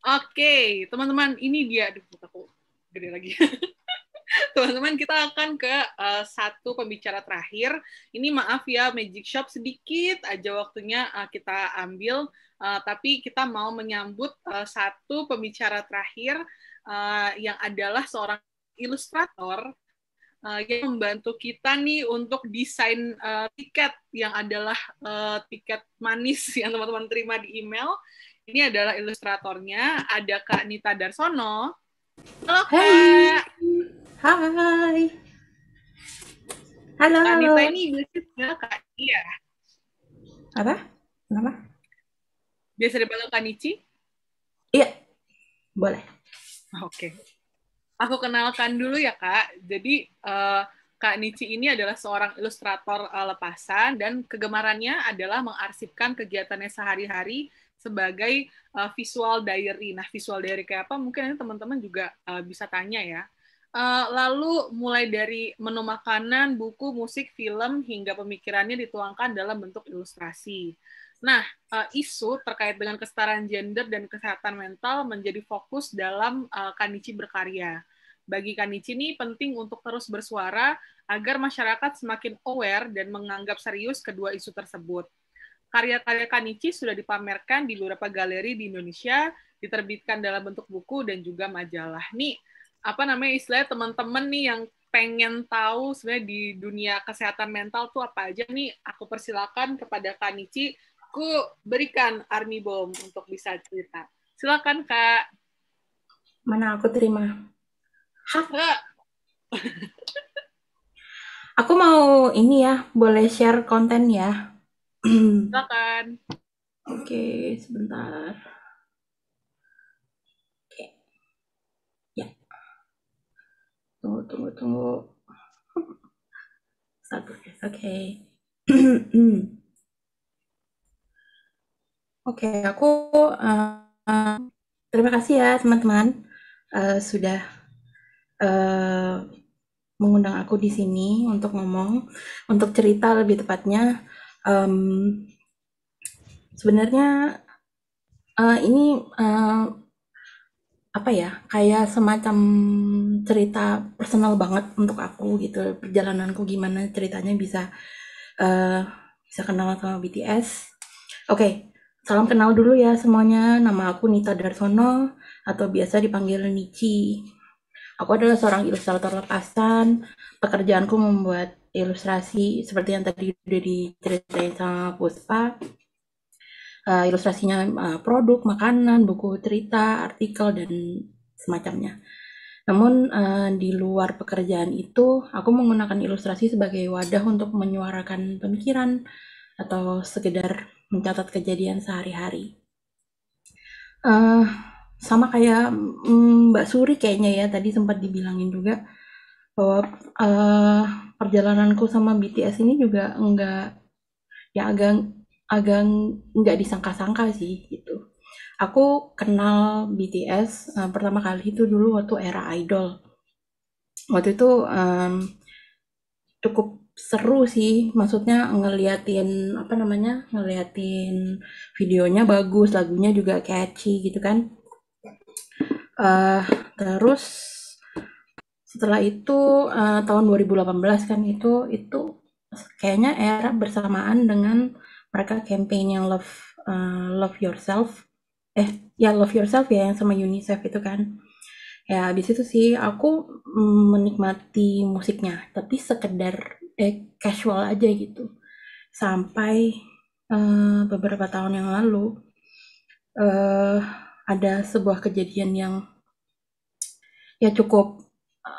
Oke, teman-teman, ini dia. Aduh, aku gede lagi. Teman-teman, kita akan ke satu pembicara terakhir. Ini maaf ya, Magic Shop sedikit aja waktunya kita ambil, tapi kita mau menyambut satu pembicara terakhir yang adalah seorang ilustrator yang membantu kita nih untuk desain tiket yang adalah tiket manis yang teman-teman terima di email. Ini adalah ilustratornya, ada Kak Nita Darsono. Halo Hai, Kak. hai, halo, Kak halo. Nita ini biasanya Kak, iya, Apa? Kenapa? biasa dipanggil Kak Nici. Iya, boleh. Oke. Aku kenalkan dulu ya Kak. Jadi Kak Nici ini adalah seorang ilustrator lepasan dan kegemarannya adalah mengarsipkan kegiatannya sehari-hari sebagai visual diary. Nah, visual diary kayak apa? Mungkin teman-teman juga bisa tanya ya. Lalu mulai dari menu makanan, buku, musik, film, hingga pemikirannya dituangkan dalam bentuk ilustrasi. Nah, isu terkait dengan kesetaraan gender dan kesehatan mental menjadi fokus dalam Kanichi berkarya. Bagi Kanichi ini penting untuk terus bersuara agar masyarakat semakin aware dan menganggap serius kedua isu tersebut. Karya-karya Kanichi sudah dipamerkan di beberapa galeri di Indonesia, diterbitkan dalam bentuk buku dan juga majalah. Nih, apa namanya istilahnya teman-teman nih yang pengen tahu sebenarnya di dunia kesehatan mental tuh apa aja nih, aku persilakan kepada Kanichi, aku berikan Army Bomb untuk bisa cerita. Silakan Kak. Mana aku terima? Hah, Kak, aku mau ini ya, boleh share konten ya. silakan. Oke, sebentar. Oke, ya, tunggu, tunggu, tunggu. Satu, oke. Oke, aku uh, terima kasih ya teman-teman sudah uh, mengundang aku di sini untuk ngomong, untuk cerita lebih tepatnya. Um, Sebenarnya ini apa ya, kayak semacam cerita personal banget untuk aku gitu. Perjalananku gimana ceritanya uh, bisa kenal sama BTS. Oke, salam kenal dulu ya semuanya. Nama aku Nita Darsono atau biasa dipanggil Nici. Aku adalah seorang ilustrator lepasan. Pekerjaanku membuat ilustrasi seperti yang tadi udah diceritain sama Puspa. Ilustrasinya produk, makanan, buku cerita, artikel, dan semacamnya. Namun di luar pekerjaan itu, aku menggunakan ilustrasi sebagai wadah untuk menyuarakan pemikiran atau sekedar mencatat kejadian sehari-hari. Uh, Sama kayak Mbak Suri kayaknya ya, tadi sempat dibilangin juga bahwa uh, perjalananku sama BTS ini juga enggak, ya agak agak nggak disangka-sangka sih gitu. Aku kenal BTS pertama kali itu dulu waktu era idol. Waktu itu cukup seru sih, maksudnya ngeliatin apa namanya, ngeliatin videonya bagus, lagunya juga catchy gitu kan. Uh, Terus setelah itu tahun 2018 kan itu kayaknya era bersamaan dengan mereka campaign yang love yourself, ya love yourself ya yang sama UNICEF itu kan. Ya di situ sih aku menikmati musiknya tapi sekedar casual aja gitu sampai beberapa tahun yang lalu eh ada sebuah kejadian yang ya cukup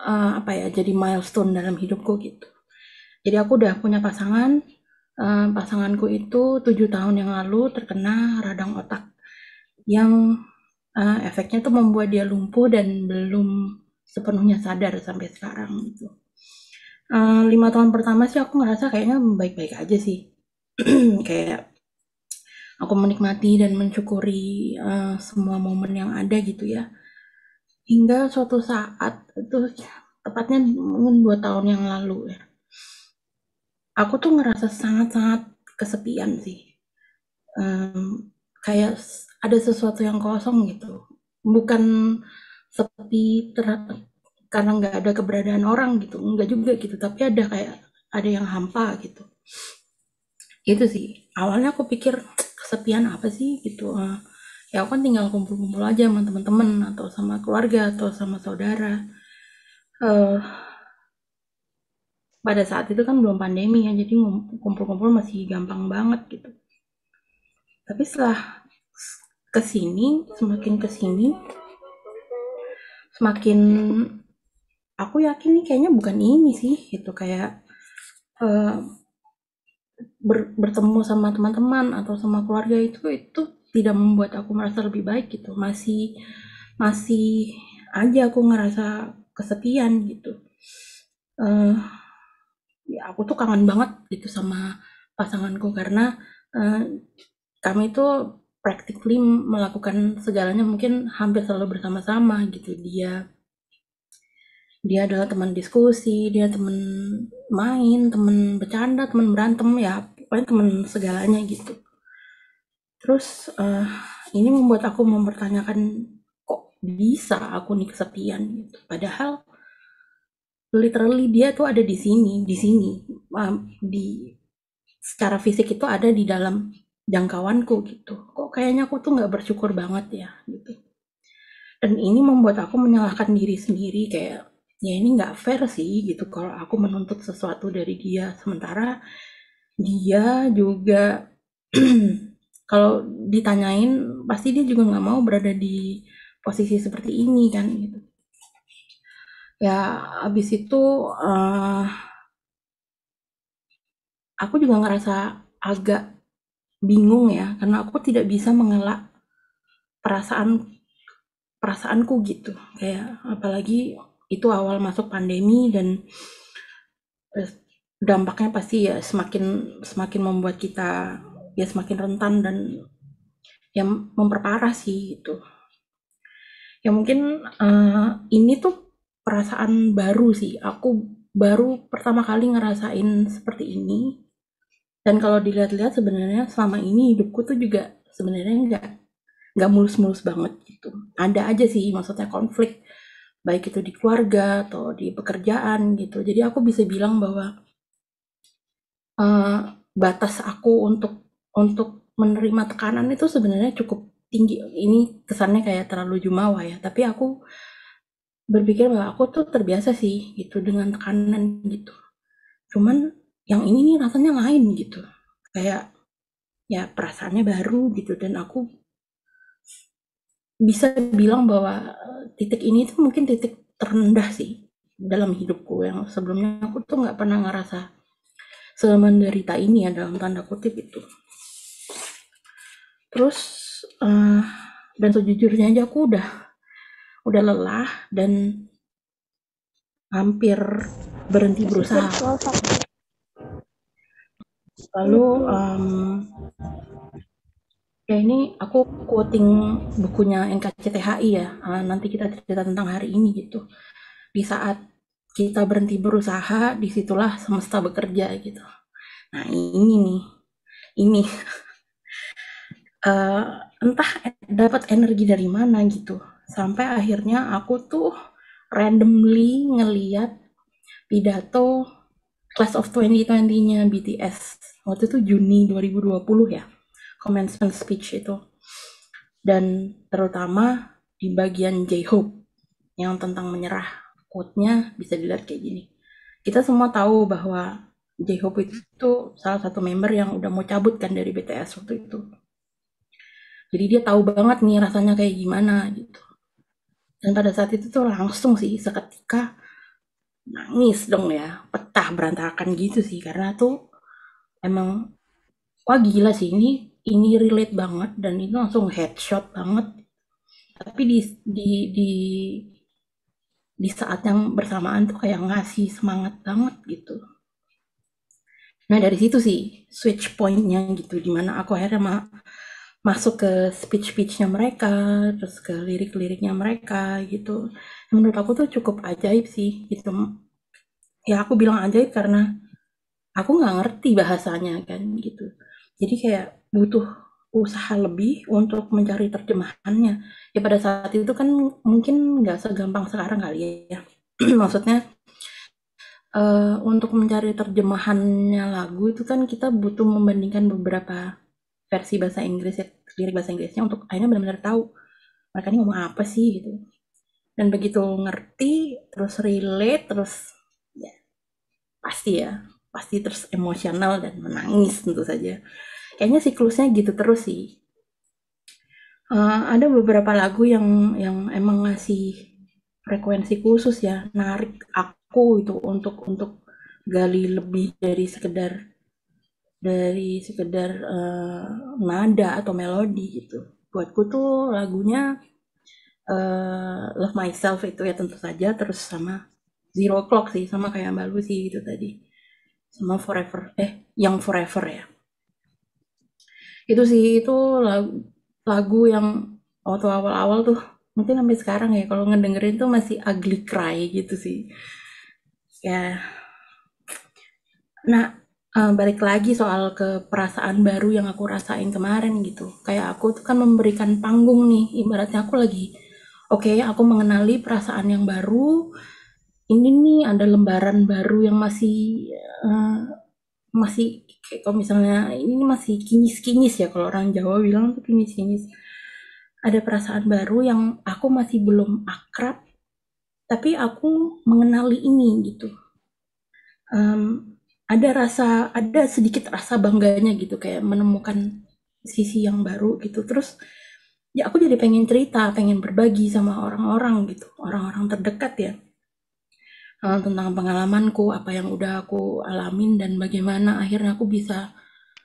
apa ya, jadi milestone dalam hidupku gitu. Jadi aku udah punya pasangan. Pasanganku itu 7 tahun yang lalu terkena radang otak yang efeknya tuh membuat dia lumpuh dan belum sepenuhnya sadar sampai sekarang gitu. 5 tahun pertama sih aku ngerasa kayaknya baik-baik aja sih. Kayak aku menikmati dan mensyukuri semua momen yang ada gitu ya. Hingga suatu saat itu tepatnya mungkin 2 tahun yang lalu ya. Aku tuh ngerasa sangat-sangat kesepian sih. Kayak ada sesuatu yang kosong gitu. bukan sepi karena nggak ada keberadaan orang gitu, nggak juga gitu, tapi ada kayak ada yang hampa gitu. Itu sih awalnya aku pikir kesepian apa sih gitu. Ya aku kan tinggal kumpul-kumpul aja sama teman-teman atau sama keluarga atau sama saudara. Eh, pada saat itu kan belum pandemi ya, jadi kumpul-kumpul masih gampang banget gitu. Tapi setelah semakin kesini, semakin aku yakin nih kayaknya bukan ini sih gitu, kayak eh, bertemu sama teman-teman atau sama keluarga itu tidak membuat aku merasa lebih baik gitu. Masih aja aku ngerasa kesepian gitu. eh ya aku tuh kangen banget gitu sama pasanganku, karena eh, kami tuh practically melakukan segalanya mungkin hampir selalu bersama-sama gitu. Dia adalah teman diskusi, dia teman main, teman bercanda, teman berantem, ya pokoknya teman segalanya gitu. Terus ini membuat aku mempertanyakan, kok bisa aku nih kesepian gitu. Padahal literally dia tuh ada di sini, di secara fisik itu ada di dalam jangkauanku gitu. Kok kayaknya aku tuh nggak bersyukur banget ya gitu. Dan ini membuat aku menyalahkan diri sendiri, kayak ya ini nggak fair sih gitu kalau aku menuntut sesuatu dari dia, sementara dia juga kalau ditanyain pasti dia juga nggak mau berada di posisi seperti ini kan gitu. Ya abis itu aku juga ngerasa agak bingung ya, karena aku tidak bisa mengelak perasaan perasaanku gitu. Kayak apalagi itu awal masuk pandemi, dan dampaknya pasti ya semakin semakin membuat kita ya semakin rentan dan yang memperparah sih gitu. Ya mungkin ini tuh perasaan baru sih. Aku baru pertama kali ngerasain seperti ini. Dan kalau dilihat-lihat sebenarnya selama ini hidupku tuh juga sebenarnya nggak mulus-mulus banget gitu. Ada aja sih maksudnya konflik, baik itu di keluarga atau di pekerjaan gitu. Jadi aku bisa bilang bahwa batas aku untuk menerima tekanan itu sebenarnya cukup tinggi. Ini kesannya kayak terlalu jumawa ya, tapi aku berpikir bahwa aku tuh terbiasa sih gitu dengan tekanan gitu. Cuman yang ini nih rasanya lain gitu. Kayak ya perasaannya baru gitu, dan aku bisa bilang bahwa titik ini tuh mungkin titik terendah sih dalam hidupku, yang sebelumnya aku tuh nggak pernah ngerasa semenderita ini ya dalam tanda kutip itu. Terus dan sejujurnya aja aku udah lelah dan hampir berhenti berusaha. Lalu ya ini aku quoting bukunya NKCTHI ya. Nanti kita cerita tentang hari ini gitu. Di saat kita berhenti berusaha, disitulah semesta bekerja gitu. Nah ini nih, ini entah dapat energi dari mana gitu. Sampai akhirnya aku tuh randomly ngeliat pidato Class of 2020-nya BTS. Waktu itu Juni 2020 ya, commencement speech itu. Dan terutama di bagian J-Hope yang tentang menyerah. Quote-nya bisa dilihat kayak gini. Kita semua tahu bahwa J-Hope itu salah satu member yang udah mau cabut kan dari BTS waktu itu. Jadi dia tahu banget nih rasanya kayak gimana gitu. Dan pada saat itu tuh langsung sih seketika nangis dong ya, pecah berantakan gitu sih, karena tuh emang wah gila sih, ini relate banget, dan itu langsung headshot banget. Tapi di saat yang bersamaan tuh kayak ngasih semangat banget gitu. Nah dari situ sih switch pointnya gitu, dimana aku akhirnya masuk ke speech-speechnya mereka, terus ke lirik-liriknya mereka gitu. Menurut aku tuh cukup ajaib sih gitu. Ya aku bilang ajaib karena aku nggak ngerti bahasanya kan gitu. Jadi kayak butuh usaha lebih untuk mencari terjemahannya. Ya pada saat itu kan mungkin nggak segampang sekarang kali ya. Maksudnya untuk mencari terjemahannya lagu itu kan kita butuh membandingkan beberapa versi bahasa Inggris ya, lirik bahasa Inggrisnya untuk akhirnya benar-benar tahu mereka ini ngomong apa sih gitu. Dan begitu ngerti, terus relate, terus ya pasti terus emosional dan menangis tentu saja. Kayaknya siklusnya gitu terus sih. Ada beberapa lagu yang emang ngasih frekuensi khusus ya, narik aku itu untuk gali lebih dari sekedar nada atau melodi gitu. Buatku tuh lagunya Love Myself itu ya tentu saja, terus sama Zero Clock sih, sama kayak Mbak Lucy gitu tadi, sama Young Forever ya. Itu sih, itu lagu yang waktu awal-awal tuh mungkin sampai sekarang ya kalau ngedengerin tuh masih ugly cry gitu sih ya. Nah, balik lagi soal ke perasaan baru yang aku rasain kemarin gitu, kayak aku tuh kan memberikan panggung nih, ibaratnya aku lagi oke, aku mengenali perasaan yang baru. Ini nih ada lembaran baru yang masih kayak kalau misalnya ini masih kinyis-kinyis ya, kalau orang Jawa bilang tuh kinyis-kinyis. Ada perasaan baru yang aku masih belum akrab, tapi aku mengenali ini gitu. Ada sedikit rasa bangganya gitu, kayak menemukan sisi yang baru gitu. Terus ya aku jadi pengen cerita, pengen berbagi sama orang-orang gitu, orang-orang terdekat ya, tentang pengalamanku, apa yang udah aku alamin dan bagaimana akhirnya aku bisa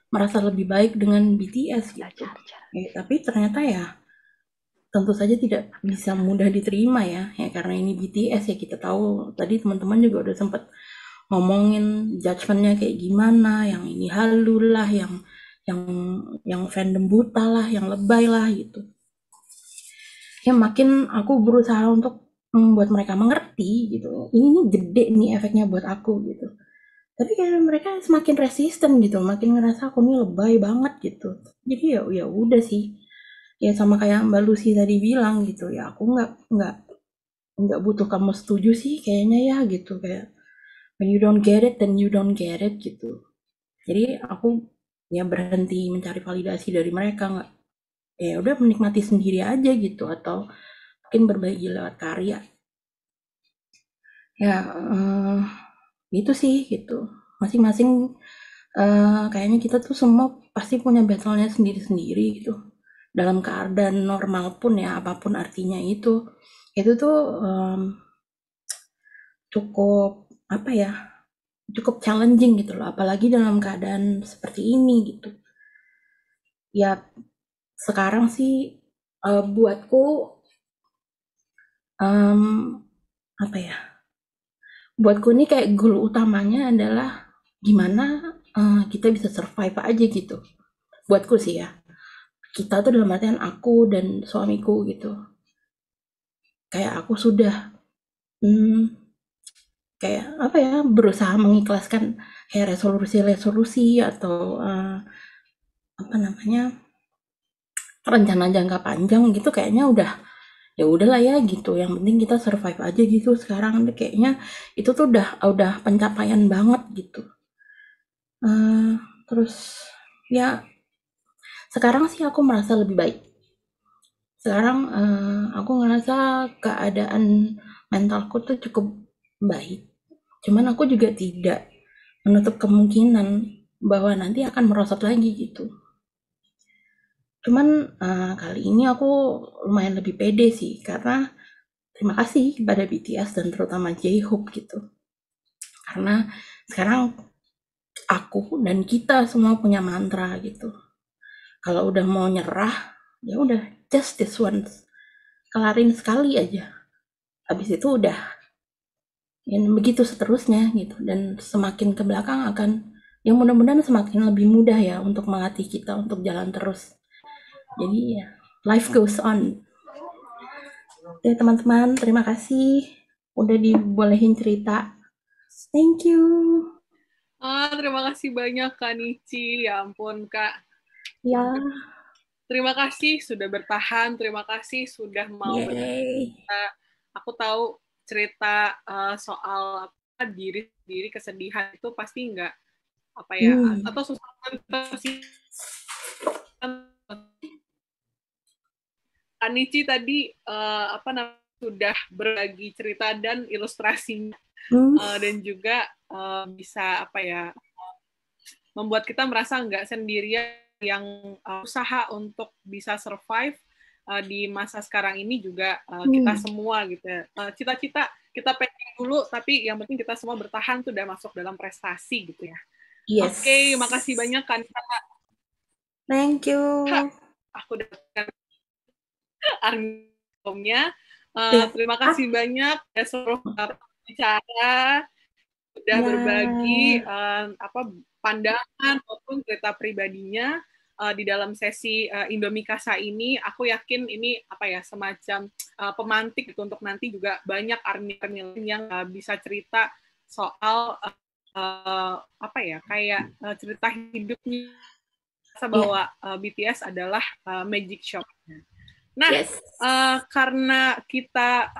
merasa lebih baik dengan BTS gitu. Tapi ternyata ya tentu saja tidak bisa mudah diterima ya, karena ini BTS ya, kita tahu tadi teman-teman juga udah sempat ngomongin judgementnya kayak gimana, yang ini halu lah, yang yang fandom buta lah, yang lebay lah gitu. Ya makin aku berusaha untuk membuat mereka mengerti gitu. Ini nih gede nih efeknya buat aku gitu. Tapi kayak mereka semakin resisten gitu, makin ngerasa aku nih lebay banget gitu. Jadi ya udah sih. Ya sama kayak Mbak Lucy tadi bilang gitu, ya aku nggak butuh kamu setuju sih kayaknya ya gitu, kayak when you don't get it then you don't get it gitu. Jadi aku ya berhenti mencari validasi dari mereka, nggak, ya udah menikmati sendiri aja gitu, atau mungkin berbagi lewat karya ya. Itu sih gitu, masing-masing kayaknya kita tuh semua pasti punya battle-nya sendiri-sendiri gitu, dalam keadaan normal pun ya, apapun artinya itu tuh cukup apa ya, cukup challenging gitu loh, apalagi dalam keadaan seperti ini gitu ya. Sekarang sih buatku um, apa ya, buatku ini kayak goal utamanya adalah gimana kita bisa survive aja gitu, buatku sih ya. Kita tuh dalam artian aku dan suamiku gitu, kayak aku sudah kayak apa ya, berusaha mengikhlaskan kayak resolusi-resolusi atau apa namanya, rencana jangka panjang gitu, kayaknya udah ya udahlah ya gitu, yang penting kita survive aja gitu sekarang. Kayaknya itu tuh udah pencapaian banget gitu. Terus ya sekarang sih aku merasa lebih baik. Sekarang aku ngerasa keadaan mentalku tuh cukup baik. Cuman aku juga tidak menutup kemungkinan bahwa nanti akan merosot lagi gitu. Cuman kali ini aku lumayan lebih pede sih, karena terima kasih kepada BTS dan terutama J-Hope gitu. Karena sekarang aku dan kita semua punya mantra gitu. Kalau udah mau nyerah, ya udah just this once, kelarin sekali aja. Habis itu udah, ya begitu seterusnya gitu. Dan semakin ke belakang akan, ya mudah-mudahan semakin lebih mudah ya untuk melatih kita untuk jalan terus. Jadi ya, life goes on. Oke teman-teman, terima kasih udah dibolehin cerita. Thank you. Terima kasih banyak Kak Nici. Ya ampun Kak. Ya. Terima kasih sudah bertahan, terima kasih sudah mau bercerita. Aku tahu cerita soal apa, diri kesedihan itu pasti nggak apa ya, atau susah Anici tadi apa namanya sudah berbagi cerita dan ilustrasinya dan juga bisa apa ya membuat kita merasa nggak sendirian yang usaha untuk bisa survive di masa sekarang ini juga kita semua gitu ya. Cita-cita kita pengen dulu, tapi yang penting kita semua bertahan tuh udah masuk dalam prestasi gitu ya. Yes. Oke, makasih banyak kan. Thank you. Aku udah armnya. Terima kasih banyak ya seluruh bicara udah berbagi apa pandangan maupun cerita pribadinya di dalam sesi Indomie Kasa ini. Aku yakin ini apa ya semacam pemantik gitu, untuk nanti juga banyak army yang bisa cerita soal apa ya kayak cerita hidupnya bahwa BTS adalah magic shop. Nah, karena kita